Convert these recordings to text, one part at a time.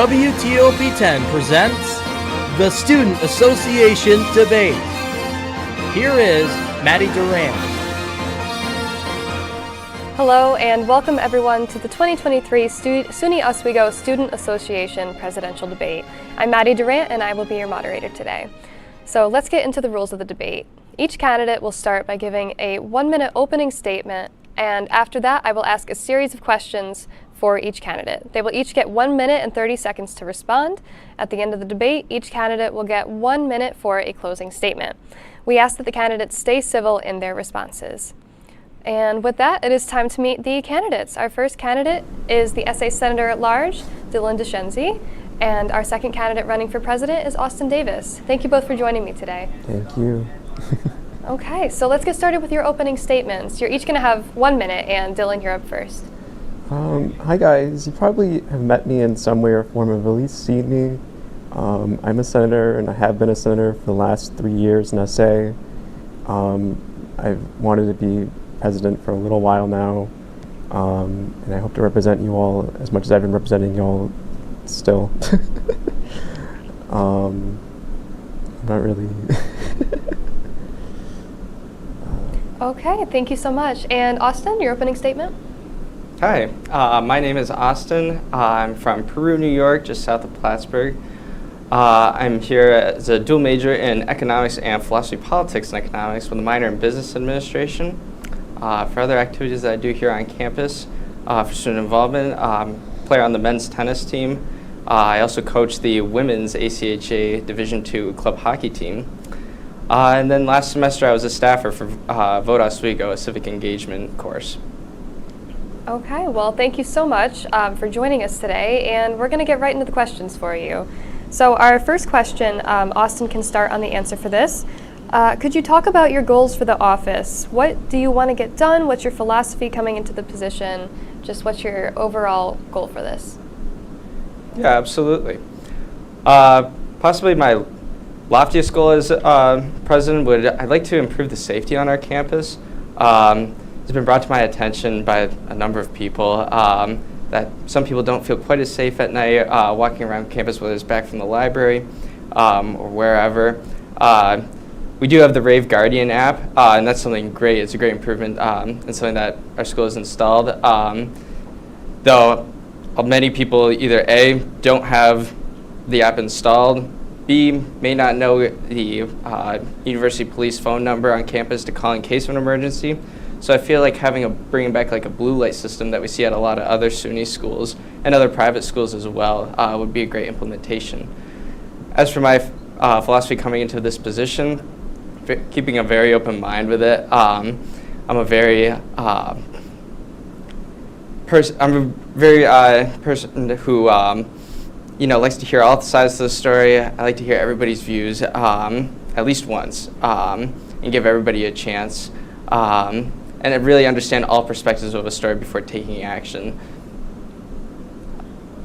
WTOP 10 presents the Student Association Debate. Here is Maddie Durant. Hello and welcome everyone to the 2023 SUNY Oswego Student Association Presidential Debate. I'm Maddie Durant and I will be your moderator today. So let's get into the rules of the debate. Each candidate will start by giving a 1-minute opening statement, and after that I will ask a series of questions for each candidate. They will each get 1 minute and 30 seconds to respond. At the end of the debate, each candidate will get 1 minute for a closing statement. We ask that the candidates stay civil in their responses. And with that, it is time to meet the candidates. Our first candidate is the SA Senator at Large, Dylan DeShenzi, and our second candidate running for president is Austin Davis. Thank you both for joining me today. Thank you. Okay, so let's get started with your opening statements. You're each going to have 1 minute, and Dylan, you're up first. Hi guys, you probably have met me in some way or form, have at least seen me. I'm a senator and I have been a senator for the last 3 years in SA. I've wanted to be president for a little while now, and I hope to represent you all as much as I've been representing you all still. I'm not really... Okay, thank you so much. And Austin, your opening statement? Hi, my name is Austin. I'm from Peru, New York, just south of Plattsburgh. I'm here as a dual major in economics and philosophy, politics, and economics with a minor in business administration. For other activities that I do here on campus, for student involvement, player on the men's tennis team. I also coach the women's ACHA Division II club hockey team. And then last semester I was a staffer for Vote Oswego, a civic engagement course. Okay, well, thank you so much for joining us today, and we're going to get right into the questions for you. So our first question, Austin can start on the answer for this. Could you talk about your goals for the office? What do you want to get done? What's your philosophy coming into the position? Just what's your overall goal for this? Yeah, absolutely. Possibly my loftiest goal as president I'd like to improve the safety on our campus. It's been brought to my attention by a number of people that some people don't feel quite as safe at night walking around campus, whether it's back from the library or wherever. We do have the Rave Guardian app, and that's something great. It's a great improvement and something that our school has installed. Though many people either A, don't have the app installed, B, may not know the university police phone number on campus to call in case of an emergency. So I feel like bringing back like a blue light system that we see at a lot of other SUNY schools and other private schools as well would be a great implementation. As for my philosophy coming into this position, keeping a very open mind with it. I'm a very person who likes to hear all sides of the story. I like to hear everybody's views at least once and give everybody a chance. And I really understand all perspectives of a story before taking action.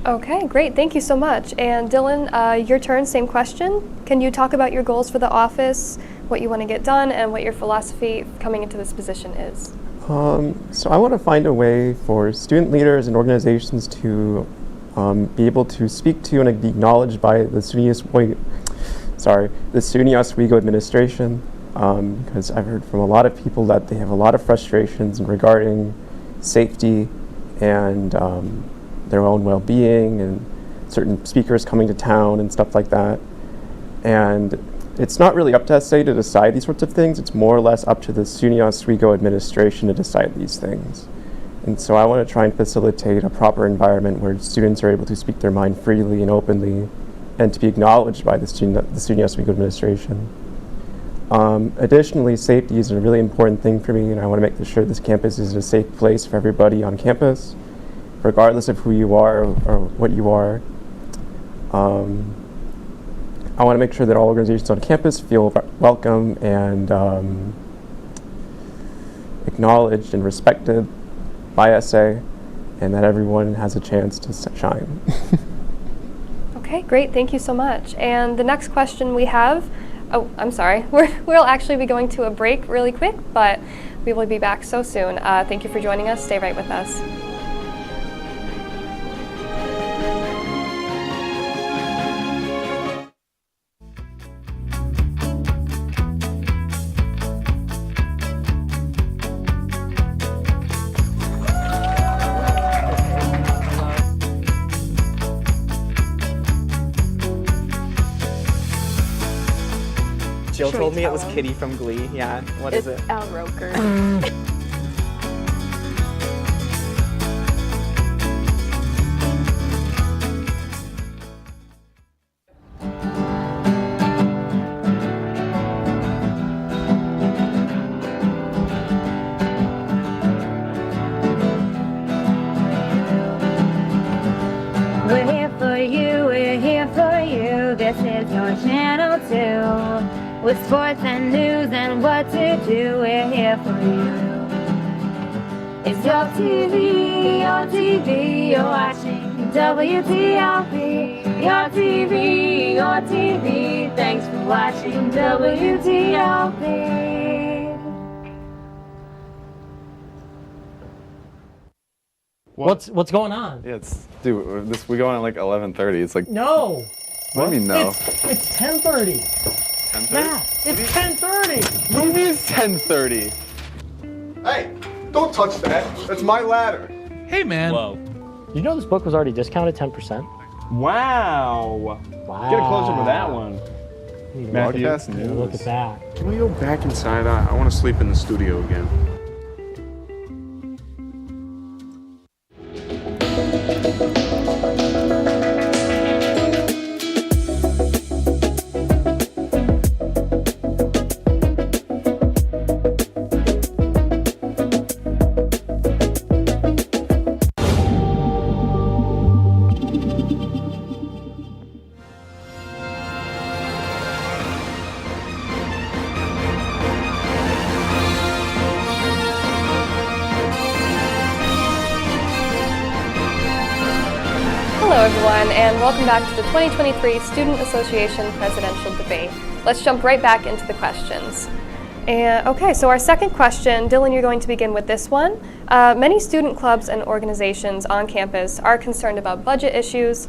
Okay, great. Thank you so much. And Dylan, your turn, same question. Can you talk about your goals for the office, what you want to get done, and what your philosophy coming into this position is? So I want to find a way for student leaders and organizations to be able to speak to and be acknowledged by the SUNY Oswego administration. Because I've heard from a lot of people that they have a lot of frustrations regarding safety and their own well-being and certain speakers coming to town and stuff like that. And it's not really up to SA to decide these sorts of things. It's more or less up to the SUNY Oswego administration to decide these things. And so I want to try and facilitate a proper environment where students are able to speak their mind freely and openly and to be acknowledged by the SUNY Oswego administration. Additionally, safety is a really important thing for me, and I want to make sure this campus is a safe place for everybody on campus, regardless of who you are or what you are. I want to make sure that all organizations on campus feel welcome and acknowledged and respected by SA, and that everyone has a chance to shine. Okay, great. Thank you so much. And the next question we have, I'm sorry, we'll actually be going to a break really quick, but we will be back so soon. Thank you for joining us. Stay right with us. Jill Should told we me it tell was him? Kitty from Glee. Yeah, what is it? Al Roker. We're here for you, we're here for you. This is your channel too. With sports and news and what to do, we're here for you. It's your TV, you're watching WTOP. Your TV, thanks for watching WTOP. What's going on? Yeah, we go on at like 11:30. It's like, No. what do you mean no? It's 10:30. 10:30? Yeah, it's 10:30. What do you mean it's 10:30? Hey, don't touch that. That's my ladder. Hey, man. Whoa. You know this book was already discounted 10%? Wow. Wow. Get a close up of that one. Matthew, news. Look at that. Can we go back inside? I want to sleep in the studio again. Hello everyone, and welcome back to the 2023 Student Association Presidential Debate. Let's jump right back into the questions. Okay, so our second question, Dylan, you're going to begin with this one. Many student clubs and organizations on campus are concerned about budget issues.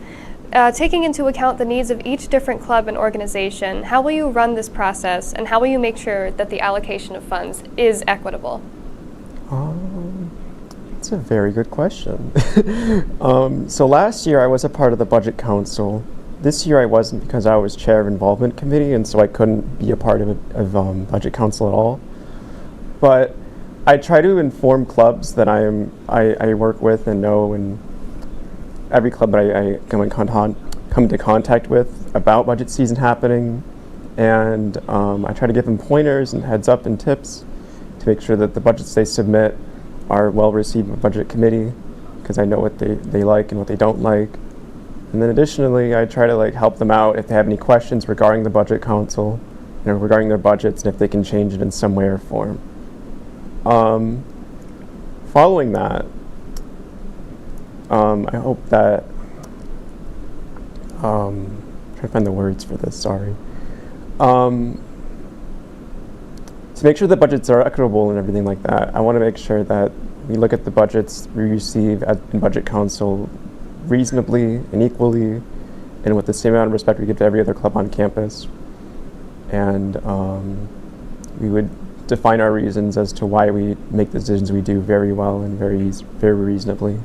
Taking into account the needs of each different club and organization, how will you run this process, and how will you make sure that the allocation of funds is equitable? That's a very good question. So last year I was a part of the budget council. This year I wasn't because I was chair of involvement committee, and so I couldn't be a part of budget council at all. But I try to inform clubs that I work with and know, and every club that I come into contact with about budget season happening, and I try to give them pointers and heads up and tips to make sure that the budgets they submit are well received by budget committee, because I know what they like and what they don't like. And then additionally, I try to help them out if they have any questions regarding the budget council, regarding their budgets, and if they can change it in some way or form. Following that, I hope that I'm trying to find the words for this, sorry. To make sure the budgets are equitable and everything like that, I want to make sure that we look at the budgets we receive in Budget Council reasonably and equally, and with the same amount of respect we give to every other club on campus. And we would define our reasons as to why we make the decisions we do very well and very reasonably.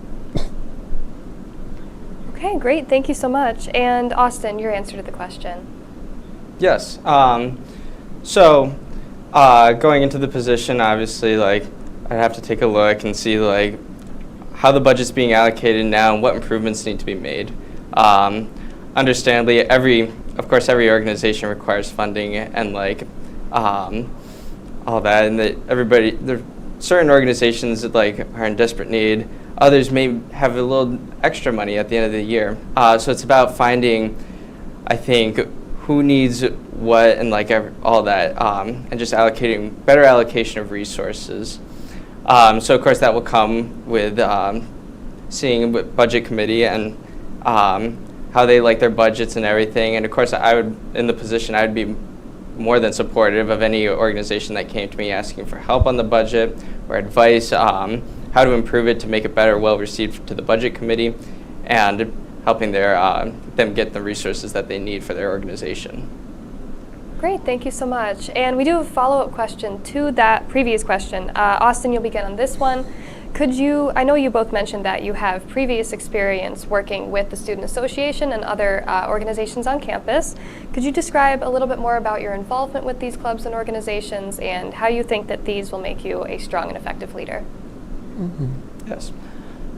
Okay, great. Thank you so much. And Austin, your answer to the question. Yes. Going into the position, obviously, I'd have to take a look and see how the budget's being allocated now and what improvements need to be made. Understandably, every organization requires funding and all that, and there are certain organizations that are in desperate need. Others may have a little extra money at the end of the year. So it's about finding, I think, who needs what and all that, and just allocating better allocation of resources. So of course that will come with seeing what budget committee and how they like their budgets and everything. And of course I would be more than supportive of any organization that came to me asking for help on the budget or advice, how to improve it to make it better, well received to the budget committee, and helping them get the resources that they need for their organization. Great, thank you so much. And we do have a follow-up question to that previous question. Austin, you'll begin on this one. I know you both mentioned that you have previous experience working with the Student Association and other organizations on campus. Could you describe a little bit more about your involvement with these clubs and organizations and how you think that these will make you a strong and effective leader? Yes.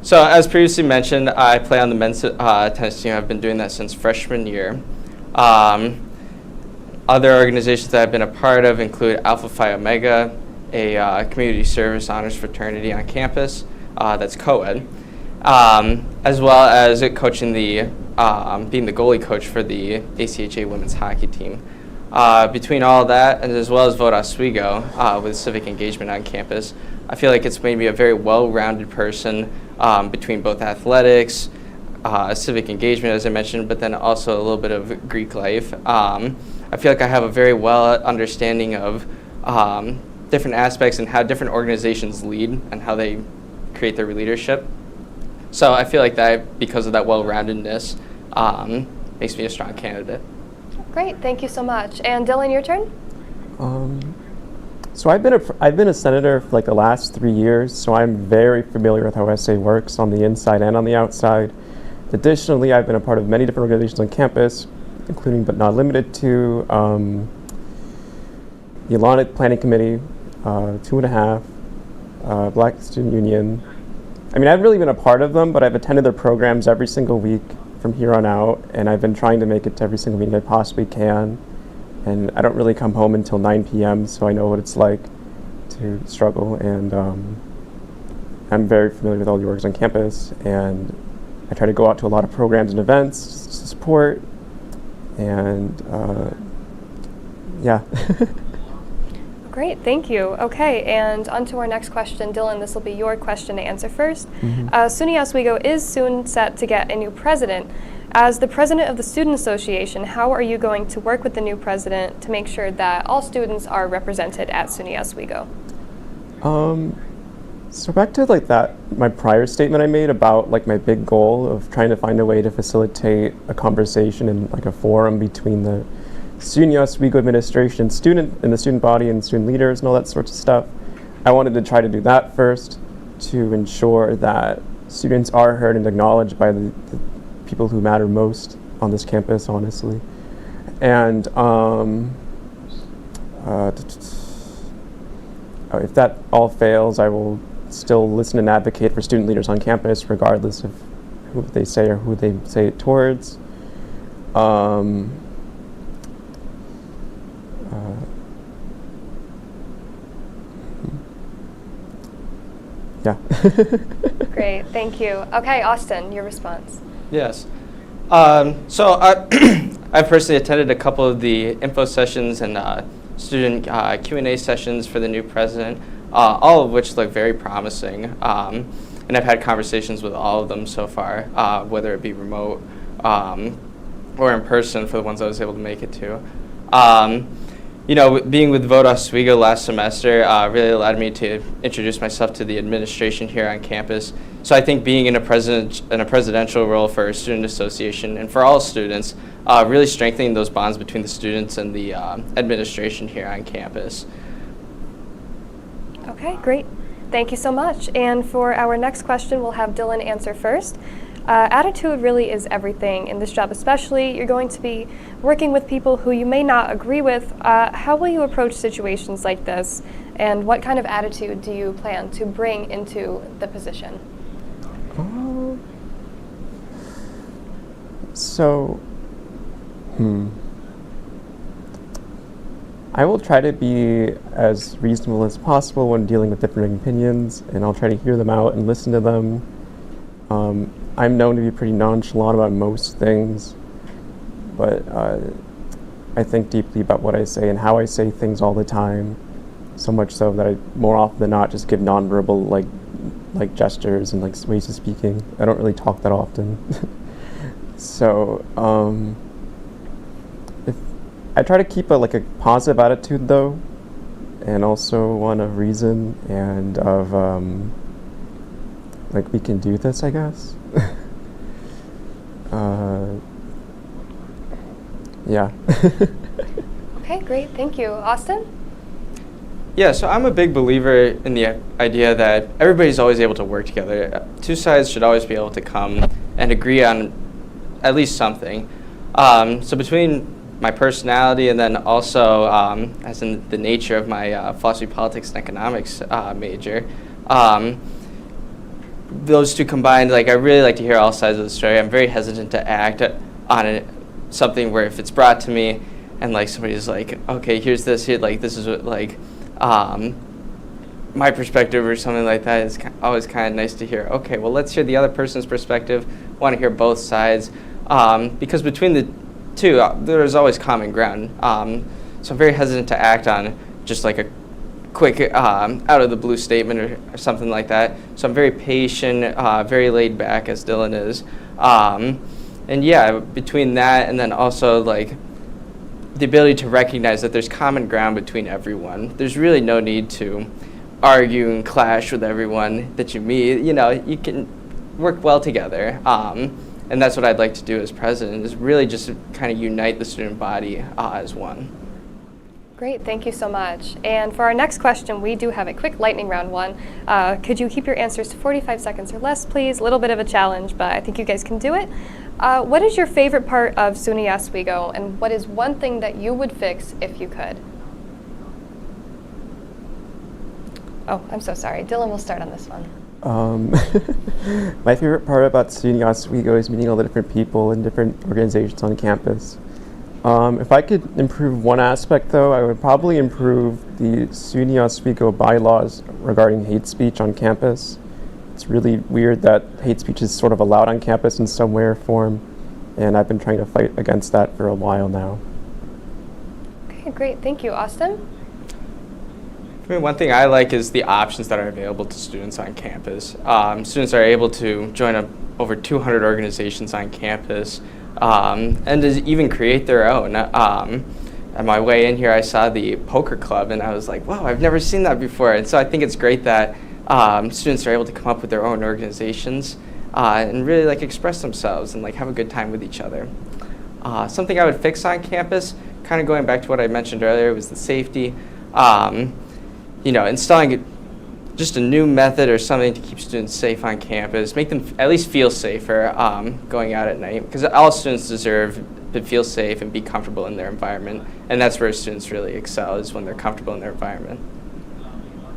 So as previously mentioned, I play on the men's tennis team. I've been doing that since freshman year. Other organizations that I've been a part of include Alpha Phi Omega, a community service honors fraternity on campus that's co-ed, as well as coaching being the goalie coach for the ACHA women's hockey team. Between all of that, and as well as WTOP Oswego with civic engagement on campus, I feel like it's made me a very well-rounded person between both athletics, civic engagement, as I mentioned, but then also a little bit of Greek life. I feel like I have a very well understanding of different aspects and how different organizations lead and how they create their leadership. So I feel like that, because of that well-roundedness, makes me a strong candidate. Great, thank you so much. And Dylan, your turn? So I've been a senator for like the last 3 years, so I'm very familiar with how SA works on the inside and on the outside. Additionally, I've been a part of many different organizations on campus, including but not limited to the Atlantic Planning Committee, 2.5, Black Student Union. I mean, I've really been a part of them, but I've attended their programs every single week from here on out, and I've been trying to make it to every single meeting I possibly can. And I don't really come home until 9 p.m., so I know what it's like to struggle, and I'm very familiar with all the orgs on campus, and I try to go out to a lot of programs and events to support, and yeah. Great, thank you. Okay, and on to our next question. Dylan, this will be your question to answer first. SUNY Oswego is soon set to get a new president. As the president of the Student Association, how are you going to work with the new president to make sure that all students are represented at SUNY Oswego? So back to like my prior statement I made about like my big goal of trying to find a way to facilitate a conversation and like a forum between the SUNY Oswego administration and the student body and student leaders and all that sorts of stuff. I wanted to try to do that first to ensure that students are heard and acknowledged by the people who matter most on this campus, honestly. And if that all fails, I will still listen and advocate for student leaders on campus, regardless of who they say or who they say it towards. Yeah. Great, thank you. Okay, Austin, your response. Yes. So I personally attended a couple of the info sessions and student Q&A sessions for the new president, all of which look very promising. And I've had conversations with all of them so far, whether it be remote or in person for the ones I was able to make it to. You know, being with WTOP Oswego last semester really allowed me to introduce myself to the administration here on campus. So I think being in a presidential role for a student association and for all students, really strengthening those bonds between the students and the administration here on campus. Okay, great. Thank you so much. And for our next question, we'll have Dylan answer first. Attitude really is everything in this job, especially. You're going to be working with people who you may not agree with. How will you approach situations like this, and what kind of attitude do you plan to bring into the position? I will try to be as reasonable as possible when dealing with different opinions, and I'll try to hear them out and listen to them. I'm known to be pretty nonchalant about most things, but I think deeply about what I say and how I say things all the time, so much so that I, more often than not, just give nonverbal like gestures and like ways of speaking. I don't really talk that often. So if I try to keep a positive attitude though, and also one of reason and of like we can do this, I guess. Yeah. Okay, great. Thank you. Austin? Yeah, so I'm a big believer in the idea that everybody's always able to work together. Two sides should always be able to come and agree on at least something. So between my personality and then also as in the nature of my philosophy, politics, and economics major, those two combined, like I really like to hear all sides of the story. I'm very hesitant to act on something where if it's brought to me and like somebody's like, okay, here's this, here, like this is what like my perspective or something like that is always kind of nice to hear. Okay, well let's hear the other person's perspective. Want to hear both sides because between the two, there's always common ground. So I'm very hesitant to act on just like a quick out of the blue statement or something like that. So I'm very patient, very laid back as Dylan is. And yeah, between that and then also like the ability to recognize that there's common ground between everyone. There's really no need to argue and clash with everyone that you meet. You know, you can work well together. And that's what I'd like to do as president, is really just kind of unite the student body as one. Great, thank you so much. And for our next question, we do have a quick lightning round one. Could you keep your answers to 45 seconds or less, please? A little bit of a challenge, but I think you guys can do it. What is your favorite part of SUNY Oswego, and what is one thing that you would fix if you could? Oh, I'm so sorry. Dylan will start on this one. My favorite part about SUNY Oswego is meeting all the different people and different organizations on campus. If I could improve one aspect, though, I would probably improve the SUNY Oswego bylaws regarding hate speech on campus. It's really weird that hate speech is sort of allowed on campus in some way or form, and I've been trying to fight against that for a while now. Okay, great. Thank you. Austin? I mean, one thing I like is the options that are available to students on campus. Students are able to join over 200 organizations on campus and to even create their own. On my way in here, I saw the poker club, and I was like, wow, I've never seen that before. And so I think it's great that students are able to come up with their own organizations and really like express themselves and like have a good time with each other. Something I would fix on campus, kind of going back to what I mentioned earlier, was the safety. You know, installing just a new method or something to keep students safe on campus, make them at least feel safer going out at night, because all students deserve to feel safe and be comfortable in their environment, and that's where students really excel, is when they're comfortable in their environment.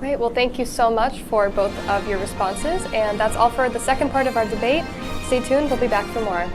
Great, well thank you so much for both of your responses, and that's all for the second part of our debate. Stay tuned, we'll be back for more.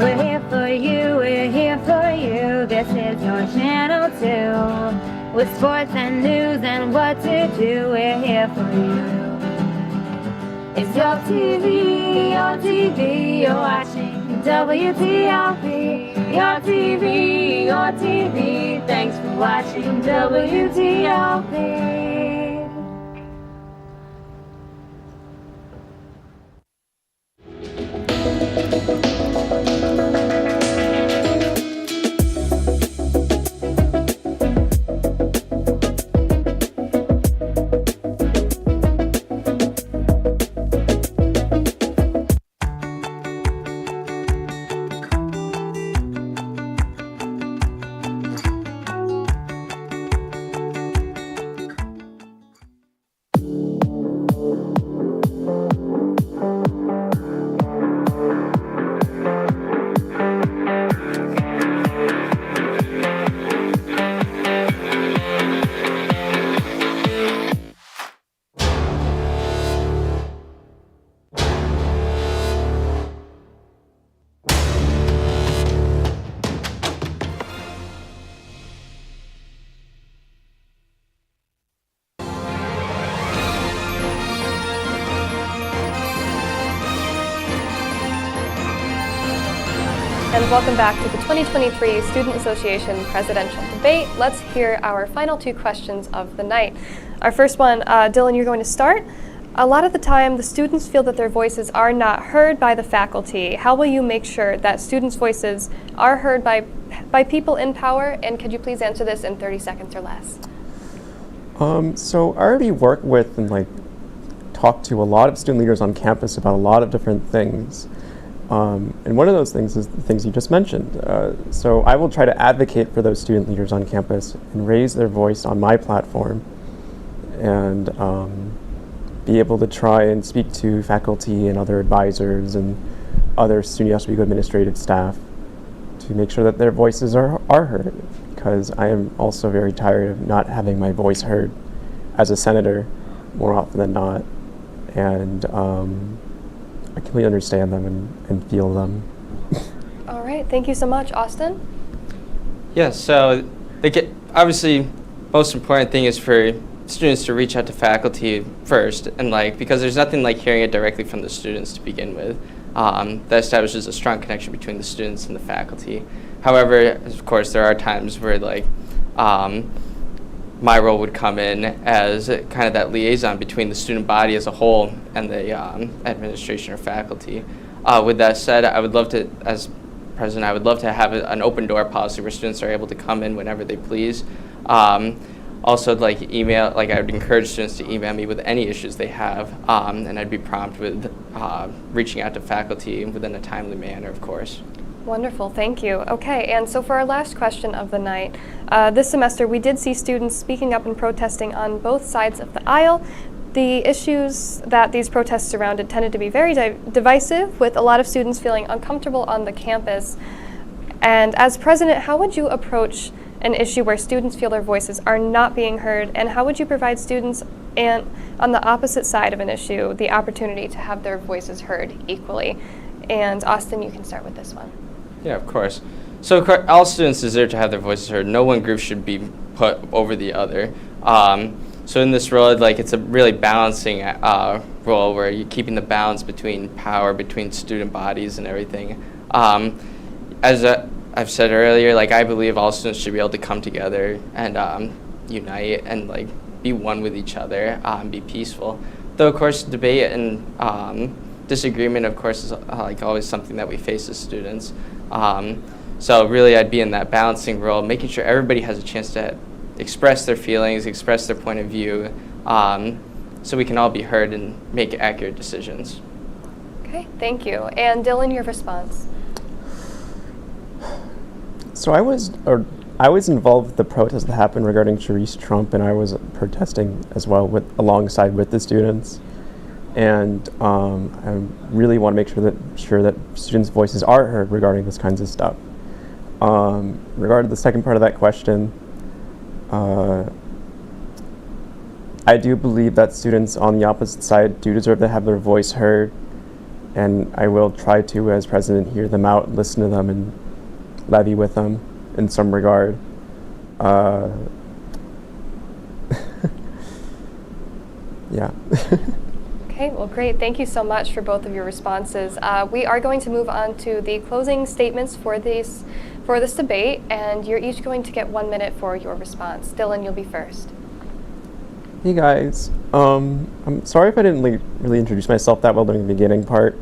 We're here for you, we're here for you. This is your channel too. With sports and news and what to do, we're here for you. It's your TV, you're watching WTOP. Your TV, thanks for watching WTOP. And welcome back to the 2023 Student Association Presidential Debate. Let's hear our final two questions of the night. Our first one, Dylan, you're going to start. A lot of the time, the students feel that their voices are not heard by the faculty. How will you make sure that students' voices are heard by people in power? And could you please answer this in 30 seconds or less? So I already work with and talk to a lot of student leaders on campus about a lot of different things. And one of those things is the things you just mentioned. So I will try to advocate for those student leaders on campus and raise their voice on my platform and be able to try and speak to faculty and other advisors and other SUNY Oswego administrative staff to make sure that their voices are heard, because I am also very tired of not having my voice heard as a senator more often than not. And I completely understand them and feel them. All right, thank you so much. Austin? Yeah, so obviously most important thing is for students to reach out to faculty first, and because there's nothing like hearing it directly from the students to begin with. That establishes a strong connection between the students and the faculty. However, of course, there are times where my role would come in as kind of that liaison between the student body as a whole and the administration or faculty. With that said, I would love to, as president, I would love to have an open door policy where students are able to come in whenever they please. Also, email, I would encourage students to email me with any issues they have, and I'd be prompt with reaching out to faculty within a timely manner, of course. Wonderful, thank you. Okay, and so for our last question of the night, this semester we did see students speaking up and protesting on both sides of the aisle. The issues that these protests surrounded tended to be very divisive, with a lot of students feeling uncomfortable on the campus. And as president, how would you approach an issue where students feel their voices are not being heard, and how would you provide students on the opposite side of an issue the opportunity to have their voices heard equally? And Austin, you can start with this one. Yeah, of course. So all students deserve to have their voices heard. No one group should be put over the other. So in this role, it's a really balancing role where you're keeping the balance between power, between student bodies and everything. As I've said earlier, I believe all students should be able to come together and unite and be one with each other and be peaceful. Though, of course, debate and disagreement, of course, is always something that we face as students. So really, I'd be in that balancing role, making sure everybody has a chance to express their feelings, express their point of view, so we can all be heard and make accurate decisions. Okay, thank you. And Dylan, your response. So I was involved with the protest that happened regarding Charisse Trump, and I was protesting as well alongside with the students. And I really want to make sure that students' voices are heard regarding this kinds of stuff. Regarding the second part of that question, I do believe that students on the opposite side do deserve to have their voice heard, and I will try to, as president, hear them out, listen to them, and levy with them in some regard. Yeah. Okay, well, great. Thank you so much for both of your responses. We are going to move on to the closing statements for this debate, and you're each going to get 1 minute for your response. Dylan, you'll be first. Hey guys, I'm sorry if I didn't really introduce myself that well during the beginning part,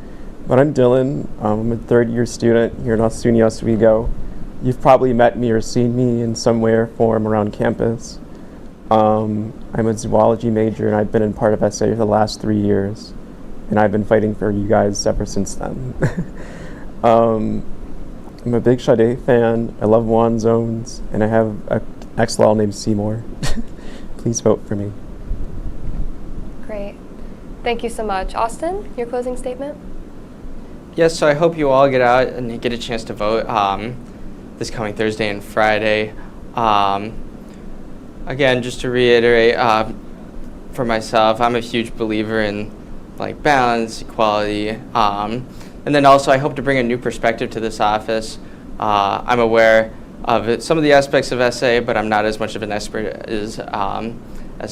but I'm Dylan. I'm a third-year student here at SUNY Oswego. You've probably met me or seen me in some way or form around campus. I'm a zoology major, and I've been in part of SA for the last 3 years, and I've been fighting for you guys ever since then. I'm a big Sade fan. I love Juan Zones, and I have an ex-law named Seymour. Please vote for me. Great. Thank you so much. Austin, your closing statement? Yes, so I hope you all get out and get a chance to vote this coming Thursday and Friday. Again, just to reiterate, for myself, I'm a huge believer in balance, equality, and then also I hope to bring a new perspective to this office. I'm aware of some of the aspects of SA, but I'm not as much of an expert as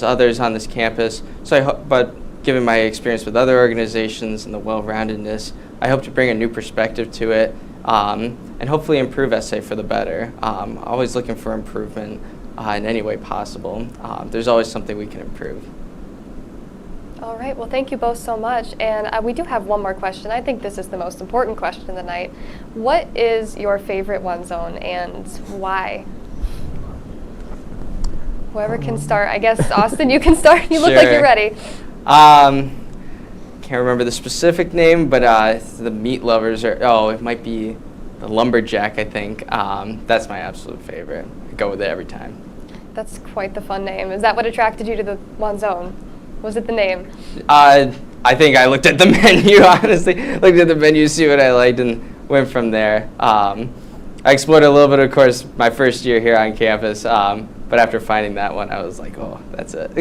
others on this campus. So but given my experience with other organizations and the well-roundedness, I hope to bring a new perspective to it, and hopefully improve SA for the better. Always looking for improvement in any way possible. There's always something we can improve. All right, well, thank you both so much. And we do have one more question. I think this is the most important question of the night. What is your favorite one zone and why? Whoever can start. I guess, Austin, you can start. You look like you're ready. Can't remember the specific name, but the meat lovers are, it might be the lumberjack, I think. That's my absolute favorite. I go with it every time. That's quite the fun name. Is that what attracted you to the one zone? Was it the name? I think I looked at the menu, honestly. Looked at the menu, see what I liked, and went from there. I explored a little bit, of course, my first year here on campus, but after finding that one, I was like, oh, that's it.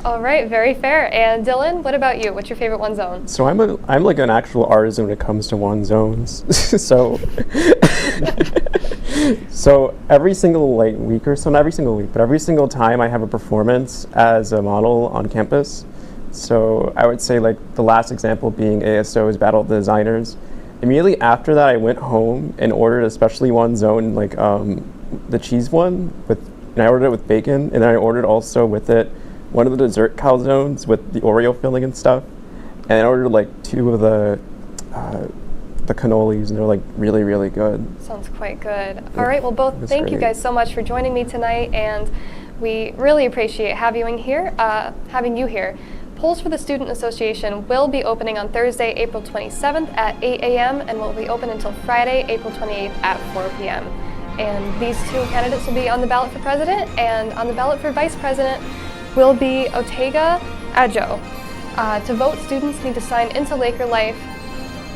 All right, very fair. And Dylan, what about you? What's your favorite one zone? So I'm like an actual artisan when it comes to one zones. So every single week or so, not every single week, but every single time I have a performance as a model on campus. So I would say like the last example being ASO's Battle of the Designers. Immediately after that, I went home and ordered especially one zone, like the cheese one, and I ordered it with bacon, and then I ordered also with it one of the dessert calzones with the Oreo filling and stuff, and I ordered like 2 of the cannolis, and they're like really, really good. Sounds quite good. All right, well, thank you guys so much for joining me tonight, and we really appreciate having you here. Polls for the Student Association will be opening on Thursday, April 27th at 8 a.m. and will be open until Friday, April 28th at 4 p.m. And these 2 candidates will be on the ballot for president, and on the ballot for vice president will be Otega Adjo. To vote, students need to sign into Laker Life.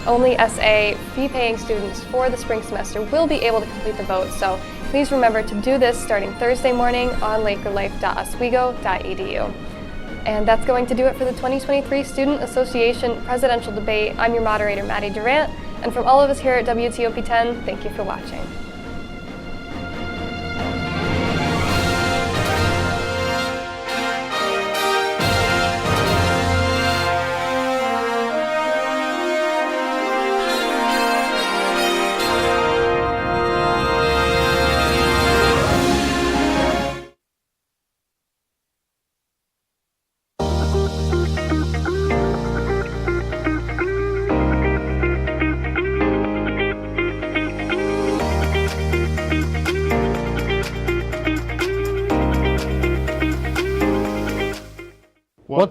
Only SA fee-paying students for the spring semester will be able to complete the vote, so please remember to do this starting Thursday morning on lakerlife.oswego.edu. And that's going to do it for the 2023 Student Association Presidential Debate. I'm your moderator, Maddie Durant, and from all of us here at WTOP 10, thank you for watching.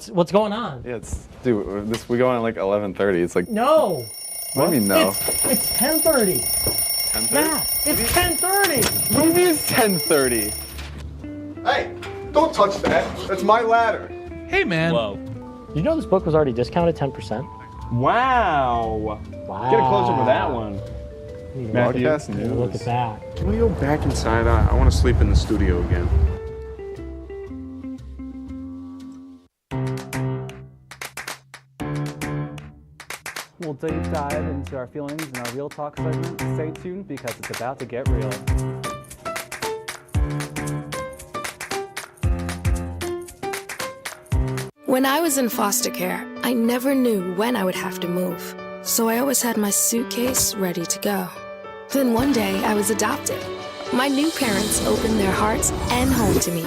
What's going on? Yeah, dude, we go on at like 11:30. It's like, No. what do you mean no? It's 10:30. 10:30? Yeah, it's 10:30. What do you mean it's 10:30? Hey, don't touch that. That's my ladder. Hey, man. Whoa. You know this book was already discounted 10%? Wow. Wow. Get a close up of that one. Broadcast Look news. at that. Can we go back inside? I want to sleep in the studio again. We'll deep dive into our feelings in our Real Talk segment. Stay tuned because it's about to get real. When I was in foster care, I never knew when I would have to move. So I always had my suitcase ready to go. Then one day I was adopted. My new parents opened their hearts and home to me.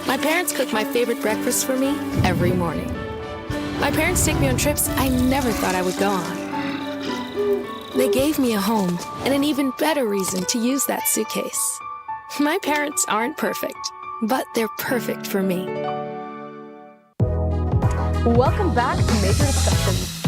My parents cook my favorite breakfast for me every morning. My parents take me on trips I never thought I would go on. They gave me a home and an even better reason to use that suitcase. My parents aren't perfect, but they're perfect for me. Welcome back to Major Discussions.